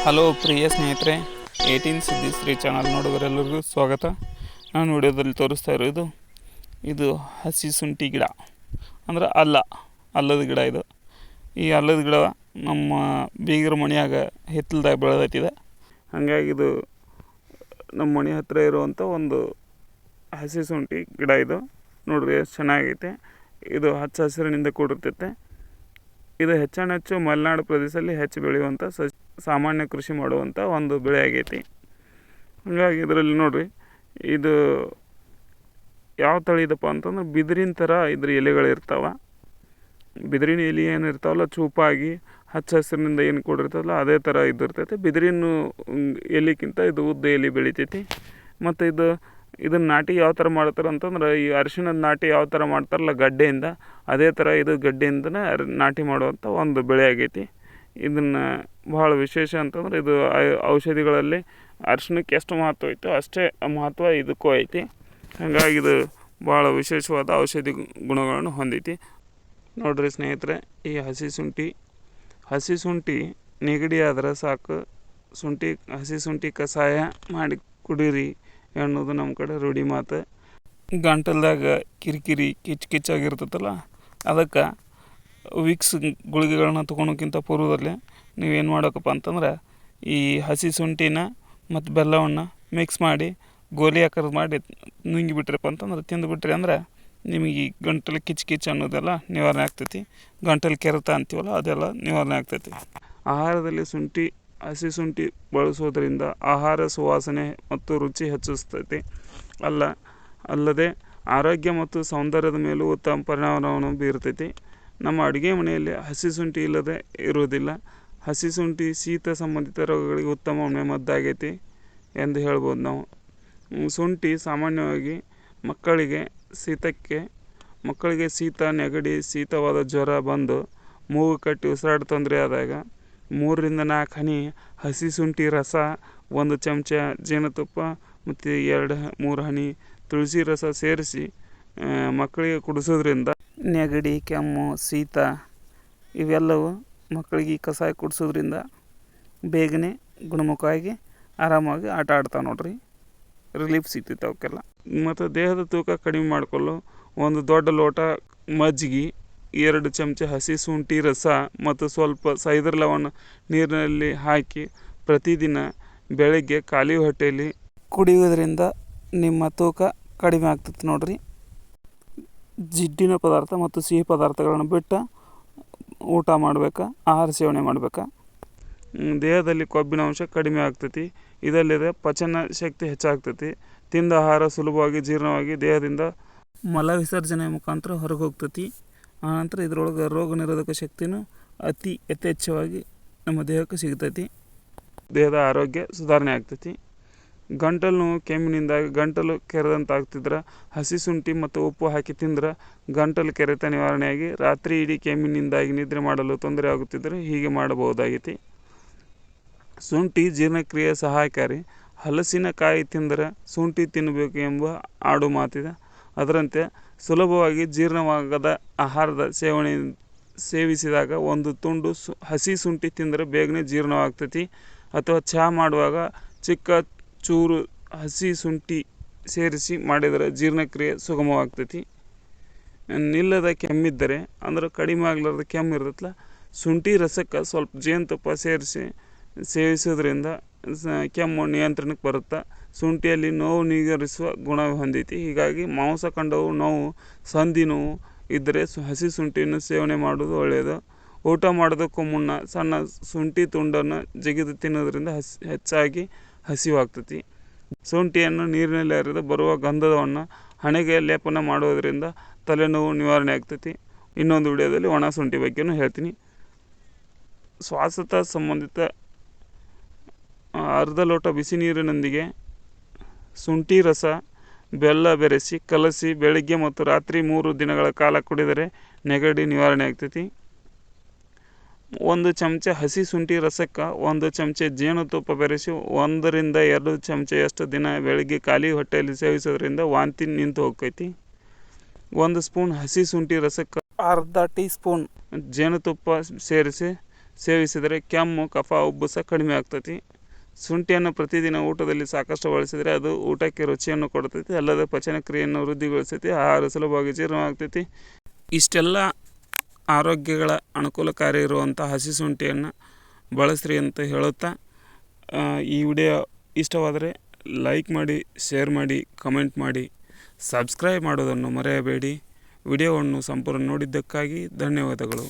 Hello ಪ್ರಿಯ ಸ್ನೇಹಿತರೆ, 18 ಸಿದ್ದಿಶ್ರೀ channel ನೋಡುವರೆಲ್ಲರಿಗೂ ಸ್ವಾಗತ. ನಾನು ವಿಡಿಯೋದಲ್ಲಿ ತೋರಿಸ್ತಾ ಇರೋದು ಇದು ಹಸಿ ಶುಂಠಿ ಗಿಡ, ಅಂದ್ರೆ ಅಲ್ಲದ ಗಿಡ. ಈ ಅಲ್ಲದ ಗಿಡ ನಮ್ಮ ಬೀಗರ ಮನೆಯಾಗ ಹಿತ್ತಲದಾಗ ಬೆಳೆದೈತಿದೆ. ಹಾಗಾಗಿ ಇದು ನಮ್ಮ ಮನೆ ಹತ್ತಿರ ಇರುವಂಥ ಒಂದು ಹಸಿ ಶುಂಠಿ ಗಿಡ. ಇದು ನೋಡ್ರಿ ಎಷ್ಟು ಚೆನ್ನಾಗೈತೆ. ಇದು ಹಚ್ಚ ಹಸಿರಿನಿಂದ ಕೂಡಿರ್ತೈತೆ. ಇದು ಹೆಚ್ಚು ಮಲೆನಾಡು ಪ್ರದೇಶದಲ್ಲಿ ಹೆಚ್ಚು ಬೆಳೆಯುವಂಥ ಸಾಮಾನ್ಯ ಕೃಷಿ ಮಾಡುವಂಥ ಒಂದು ಬೆಳೆ ಆಗೈತಿ. ಹಾಗಾಗಿ ಇದರಲ್ಲಿ ನೋಡಿರಿ, ಇದು ಯಾವ ತಳಿ ಇದಪ್ಪ ಅಂತಂದ್ರೆ ಬಿದಿರಿನ ಥರ ಇದ್ರ ಎಲೆಗಳಿರ್ತಾವೆ. ಬಿದಿರಿನ ಎಲೆ ಏನು ಇರ್ತಾವಲ್ಲ, ಚೂಪಾಗಿ ಹಚ್ಚ ಹಸಿರಿನಿಂದ ಏನು ಕೂಡಿರ್ತದಲ್ಲ ಅದೇ ಥರ ಇದಿರ್ತೈತೆ. ಬಿದಿರಿನ ಎಲೆಗಿಂತ ಇದು ಉದ್ದ ಎಲೆ ಬೆಳಿತೈತಿ. ಮತ್ತು ಇದನ್ನು ನಾಟಿ ಯಾವ ಥರ ಮಾಡ್ತಾರೆ ಅಂತಂದ್ರೆ, ಈ ಅರಿಶಿಣದ ನಾಟಿ ಯಾವ ಥರ ಮಾಡ್ತಾರಲ್ಲ ಗಡ್ಡೆಯಿಂದ, ಅದೇ ಥರ ಇದು ಗಡ್ಡೆಯಿಂದನೇ ನಾಟಿ ಮಾಡುವಂಥ ಒಂದು ಬೆಳೆ ಆಗೈತಿ. ಇದನ್ನು ಭಾಳ ವಿಶೇಷ ಅಂತಂದ್ರೆ, ಇದು ಔಷಧಿಗಳಲ್ಲಿ ಅರಿಶಿಣಕ್ಕೆ ಎಷ್ಟು ಮಹತ್ವ ಐತೋ ಅಷ್ಟೇ ಮಹತ್ವ ಇದಕ್ಕೂ ಐತಿ. ಹಾಗಾಗಿ ಇದು ಭಾಳ ವಿಶೇಷವಾದ ಔಷಧಿ ಗುಣಗಳನ್ನು ಹೊಂದೈತಿ. ನೋಡಿರಿ ಸ್ನೇಹಿತರೆ, ಈ ಹಸಿ ಶುಂಠಿ ನೆಗಡಿ ಆದ್ರೆ ಸಾಕು, ಹಸಿ ಶುಂಠಿ ಕಷಾಯ ಮಾಡಿ ಕುಡೀರಿ ಅನ್ನೋದು ನಮ್ಮ ಕಡೆ ರೂಢಿ ಮಾತು. ಗಂಟಲ್ದಾಗ ಕಿರಿಕಿರಿ ಕಿಚ್ಚಾಗಿರ್ತೈತಲ್ಲ, ಅದಕ್ಕೆ ವಿಕ್ಸ್ ಗುಳಿಗೆಗಳನ್ನ ತೊಗೊಳೋಕ್ಕಿಂತ ಪೂರ್ವದಲ್ಲೇ ನೀವೇನು ಮಾಡೋಕ್ಕಪ್ಪ ಅಂತಂದ್ರೆ, ಈ ಹಸಿ ಶುಂಠಿನ ಮತ್ತು ಬೆಲ್ಲವನ್ನು ಮಿಕ್ಸ್ ಮಾಡಿ ಗೋಲಿ ಆಕಾರದ ಮಾಡಿ ನುಂಗಿಬಿಟ್ರಪ್ಪ ಅಂತಂದ್ರೆ, ತಿಂದುಬಿಟ್ರಿ ಅಂದ್ರೆ ನಿಮಗೆ ಈ ಗಂಟಲು ಕಿಚ್ಚು ಅನ್ನೋದೆಲ್ಲ ನಿವಾರಣೆ ಆಗ್ತೈತಿ. ಗಂಟಲು ಕೆರೆತ ಅಂತೀವಲ್ಲ ಅದೆಲ್ಲ ನಿವಾರಣೆ ಆಗ್ತೈತಿ. ಆಹಾರದಲ್ಲಿ ಹಸಿ ಶುಂಠಿ ಬಳಸೋದ್ರಿಂದ ಆಹಾರ ಸುವಾಸನೆ ಮತ್ತು ರುಚಿ ಹೆಚ್ಚಿಸ್ತೈತಿ. ಅಲ್ಲದೆ ಆರೋಗ್ಯ ಮತ್ತು ಸೌಂದರ್ಯದ ಮೇಲೂ ಉತ್ತಮ ಪರಿಣಾಮವನ್ನು ಬೀರ್ತೈತಿ. ನಮ್ಮ ಅಡುಗೆ ಮನೆಯಲ್ಲಿ ಹಸಿ ಶುಂಠಿ ಇಲ್ಲದೆ ಇರುವುದಿಲ್ಲ. ಹಸಿ ಶುಂಠಿ ಶೀತ ಸಂಬಂಧಿತ ರೋಗಗಳಿಗೆ ಉತ್ತಮ ಮದ್ದಾಗೈತಿ ಎಂದು ಹೇಳ್ಬೋದು ನಾವು. ಶುಂಠಿ ಸಾಮಾನ್ಯವಾಗಿ ಮಕ್ಕಳಿಗೆ ಶೀತ, ನೆಗಡಿ, ಶೀತವಾದ ಜ್ವರ ಬಂದು ಮೂಗು ಕಟ್ಟಿ ಉಸಿರಾಟ ತೊಂದರೆ ಆದಾಗ 3-4 ಹನಿ ಹಸಿ ಶುಂಠಿ ರಸ, 1 ಚಮಚ ಜೇನುತುಪ್ಪ ಮತ್ತು 2-3 ಹನಿ ತುಳಸಿ ರಸ ಸೇರಿಸಿ ಮಕ್ಕಳಿಗೆ ಕುಡಿಸೋದ್ರಿಂದ ನೆಗಡಿ, ಕೆಮ್ಮು, ಶೀತ ಇವೆಲ್ಲವೂ ಮಕ್ಕಳಿಗೆ ಕಷಾಯ ಕುಡಿಸೋದ್ರಿಂದ ಬೇಗನೆ ಗುಣಮುಖವಾಗಿ ಆರಾಮಾಗಿ ಆಟ ಆಡ್ತಾವೆ ನೋಡ್ರಿ. ರಿಲೀಫ್ ಸಿಗ್ತೈತೆ ಅವಕ್ಕೆಲ್ಲ. ಮತ್ತು ದೇಹದ ತೂಕ ಕಡಿಮೆ ಮಾಡಿಕೊಳ್ಳು 1 ದೊಡ್ಡ ಲೋಟ ಮಜ್ಜಿಗೆ, 2 ಚಮಚ ಹಸಿ ಶುಂಠಿ ರಸ ಮತ್ತು ಸ್ವಲ್ಪ ಸೈದರ್ ಲವಣ ನೀರಿನಲ್ಲಿ ಹಾಕಿ ಪ್ರತಿದಿನ ಬೆಳಗ್ಗೆ ಖಾಲಿ ಹೊಟ್ಟೆಯಲ್ಲಿ ಕುಡಿಯೋದ್ರಿಂದ ನಿಮ್ಮ ತೂಕ ಕಡಿಮೆ ಆಗ್ತೈತೆ ನೋಡ್ರಿ. ಜಿಡ್ಡಿನ ಪದಾರ್ಥ ಮತ್ತು ಸಿಹಿ ಪದಾರ್ಥಗಳನ್ನು ಬಿಟ್ಟು ಊಟ ಮಾಡ್ಬೇಕು, ಆಹಾರ ಸೇವನೆ ಮಾಡ್ಬೇಕು. ದೇಹದಲ್ಲಿ ಕೊಬ್ಬಿನ ಅಂಶ ಕಡಿಮೆ ಆಗ್ತೈತಿ. ಇದಲ್ಲದೆ ಪಚನ ಶಕ್ತಿ ಹೆಚ್ಚಾಗ್ತೈತಿ. ತಿಂದ ಆಹಾರ ಸುಲಭವಾಗಿ ಜೀರ್ಣವಾಗಿ ದೇಹದಿಂದ ಮಲ ವಿಸರ್ಜನೆ ಮುಖಾಂತರ ಹೊರಗೆ ಹೋಗ್ತೈತಿ. ಆನಂತರ ಇದರೊಳಗೆ ರೋಗ ನಿರೋಧಕ ಶಕ್ತಿನೂ ಯಥೇಚ್ಛವಾಗಿ ನಮ್ಮ ದೇಹಕ್ಕೆ ಸಿಗ್ತೈತಿ. ದೇಹದ ಆರೋಗ್ಯ ಸುಧಾರಣೆ ಆಗ್ತೈತಿ. ಗಂಟಲು ನೋವು, ಕೆಮ್ಮಿನಿಂದಾಗಿ ಗಂಟಲು ಕೆರೆದಂತಾಗ್ತಿದ್ರೆ ಹಸಿ ಶುಂಠಿ ಮತ್ತು ಉಪ್ಪು ಹಾಕಿ ತಿಂದ್ರೆ ಗಂಟಲು ಕೆರೆತ ನಿವಾರಣೆಯಾಗಿ ರಾತ್ರಿ ಇಡೀ ಕೆಮ್ಮಿನಿಂದಾಗಿ ನಿದ್ರೆ ಮಾಡಲು ತೊಂದರೆ ಆಗುತ್ತಿದ್ದರೆ ಹೀಗೆ ಮಾಡಬಹುದಾಗೈತಿ. ಶುಂಠಿ ಜೀರ್ಣಕ್ರಿಯೆ ಸಹಾಯಕಾರಿ. ಹಲಸಿನಕಾಯಿ ತಿಂದರೆ ಶುಂಠಿ ತಿನ್ನಬೇಕು ಎಂಬ ಆಡು ಮಾತಿದೆ. ಅದರಂತೆ ಸುಲಭವಾಗಿ ಜೀರ್ಣವಾಗದ ಆಹಾರದ ಸೇವಿಸಿದಾಗ 1 ತುಂಡು ಹಸಿ ಶುಂಠಿ ತಿಂದರೆ ಬೇಗನೆ ಜೀರ್ಣವಾಗ್ತೈತಿ. ಅಥವಾ ಚಹಾ ಮಾಡುವಾಗ ಚಿಕ್ಕ ಚೂರು ಹಸಿ ಶುಂಠಿ ಸೇರಿಸಿ ಮಾಡಿದರೆ ಜೀರ್ಣಕ್ರಿಯೆ ಸುಗಮವಾಗ್ತೈತಿ. ನಿಲ್ಲದ ಕೆಮ್ಮಿದ್ದರೆ, ಅಂದ್ರೆ ಕಡಿಮೆ ಆಗ್ಲಾರ್ದ ಕೆಮ್ಮು ಇರ್ತೈತಲ್ಲ, ಶುಂಠಿ ರಸಕ್ಕೆ ಸ್ವಲ್ಪ ಜೇನುತುಪ್ಪ ಸೇರಿಸಿ ಸೇವಿಸೋದ್ರಿಂದ ಕೆಮ್ಮು ನಿಯಂತ್ರಣಕ್ಕೆ ಬರುತ್ತೆ. ಶುಂಠಿಯಲ್ಲಿ ನೋವು ನಿವಾರಿಸುವ ಗುಣ ಹೊಂದೈತಿ. ಹೀಗಾಗಿ ಮಾಂಸಖಂಡವು ನೋವು, ಸಂಧಿ ನೋವು ಇದ್ದರೆ ಹಸಿ ಶುಂಠಿಯನ್ನು ಸೇವನೆ ಮಾಡೋದು ಒಳ್ಳೆಯದು. ಊಟ ಮಾಡೋದಕ್ಕೂ ಮುನ್ನ ಸಣ್ಣ ಶುಂಠಿ ತುಂಡನ್ನು ಜಗಿದು ತಿನ್ನೋದ್ರಿಂದ ಹೆಚ್ಚಾಗಿ ಹಸಿವಾಗ್ತೈತಿ. ಶುಂಠಿಯನ್ನು ನೀರಿನಲ್ಲಿ ಅರೆದು ಬರುವ ಗಂಧವನ್ನು ಹಣೆಗೆ ಲೇಪನ ಮಾಡೋದರಿಂದ ತಲೆನೋವು ನಿವಾರಣೆ ಆಗ್ತೈತಿ. ಇನ್ನೊಂದು ವಿಡಿಯೋದಲ್ಲಿ ಒಣ ಶುಂಠಿ ಬಗ್ಗೆನೂ ಹೇಳ್ತೀನಿ. ಶ್ವಾಸದ ಸಂಬಂಧಿತ ಅರ್ಧ ಲೋಟ ಬಿಸಿ ನೀರಿನೊಂದಿಗೆ ಶುಂಠಿ ರಸ, ಬೆಲ್ಲ ಬೆರೆಸಿ ಕಲಸಿ ಬೆಳಗ್ಗೆ ಮತ್ತು ರಾತ್ರಿ 3 ದಿನಗಳ ಕಾಲ ಕುಡಿದರೆ ನೆಗಡಿ ನಿವಾರಣೆ ಆಗ್ತೈತಿ. 1 ಚಮಚ ಹಸಿ ಶುಂಠಿ ರಸಕ್ಕೆ 1 ಚಮಚ ಜೇನುತುಪ್ಪ ಬೆರೆಸಿ 1-2 ಚಮಚೆಯಷ್ಟು ದಿನ ಬೆಳಗ್ಗೆ ಖಾಲಿ ಹೊಟ್ಟೆಯಲ್ಲಿ ಸೇವಿಸೋದ್ರಿಂದ ವಾಂತಿ ನಿಂತು ಹೋಗ್ತೈತಿ. 1 ಸ್ಪೂನ್ ಹಸಿ ಶುಂಠಿ ರಸಕ್ಕೆ ಅರ್ಧ ಟೀ ಸ್ಪೂನ್ ಜೇನುತುಪ್ಪ ಸೇರಿಸಿ ಸೇವಿಸಿದರೆ ಕೆಮ್ಮು, ಕಫ, ಉಬ್ಬಸ ಕಡಿಮೆ ಆಗ್ತೈತಿ. ಶುಂಠಿಯನ್ನು ಪ್ರತಿದಿನ ಊಟದಲ್ಲಿ ಸಾಕಷ್ಟು ಬಳಸಿದರೆ ಅದು ಊಟಕ್ಕೆ ರುಚಿಯನ್ನು ಕೊಡ್ತೈತಿ. ಅಲ್ಲದೆ ಪಚನ ಕ್ರಿಯೆಯನ್ನು ವೃದ್ಧಿಗೊಳಿಸ್ತೈತಿ. ಆಹಾರ ಸುಲಭವಾಗಿ ಜೀರ್ಣವಾಗ್ತೈತಿ. ಇಷ್ಟೆಲ್ಲ ಆರೋಗ್ಯಗಳ ಅನುಕೂಲಕಾರಿ ಇರುವಂಥ ಹಸಿ ಶುಂಠಿಯನ್ನು ಬಳಸ್ರಿ ಅಂತ ಹೇಳುತ್ತಾ, ಈ ವಿಡಿಯೋ ಇಷ್ಟವಾದರೆ ಲೈಕ್ ಮಾಡಿ, ಶೇರ್ ಮಾಡಿ, ಕಮೆಂಟ್ ಮಾಡಿ, ಸಬ್ಸ್ಕ್ರೈಬ್ ಮಾಡೋದನ್ನು ಮರೆಯಬೇಡಿ. ವಿಡಿಯೋವನ್ನು ಸಂಪೂರ್ಣ ನೋಡಿದ್ದಕ್ಕಾಗಿ ಧನ್ಯವಾದಗಳು.